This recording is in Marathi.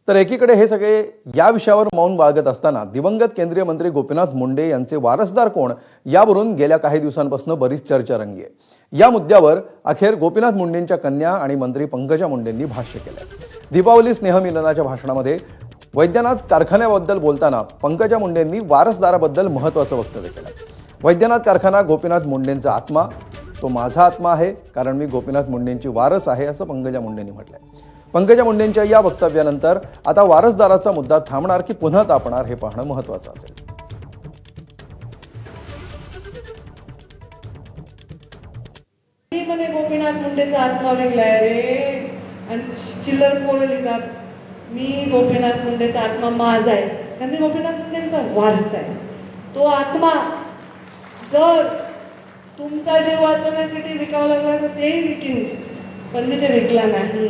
तर एकीकडे हे सगळे या विषयावर मौन बाळगत असताना दिवंगत केंद्रीय मंत्री गोपीनाथ मुंडे यांचे वारसदार कोण यावरून गेल्या काही दिवसांपासून बरीच चर्चा रंगली आहे। या मुद्द्यावर अखेर गोपीनाथ मुंडेंच्या कन्या आणि मंत्री पंकजा मुंडेंनी भाष्य केलंय। दीपावली स्नेहमिलनाच्या भाषणामध्ये वैद्यनाथ कारखान्याबद्दल बोलताना पंकजा मुंडेंनी वारसदाराबद्दल महत्त्वाचं वक्तव्य केलं। वैद्यनाथ कारखाना गोपीनाथ मुंडेंचा आत्मा, तो माझा आत्मा आहे, कारण मी गोपीनाथ मुंडेंची वारस आहे, असं पंकजा मुंडेंनी म्हटलंय। पंकजा मुंडेंच्या या वक्तव्यानंतर आता वारसदाराचा मुद्दा थांबणार की पुन्हा तापणार हे पाहणं महत्त्वाचं असेल। म्हणे गोपीनाथ मुंडेचा आत्मा वेगळाय रे, आणि चिल्लर पोरं लिहितात मी गोपीनाथ मुंडेचा आत्मा माझा आहे, कारण मी गोपीनाथ मुंडेंचा वारस आहे। तो आत्मा जर तुमचा जीव वाचवण्यासाठी विकावा लागला तर तेही विकीन, पण मी ते विकला नाही।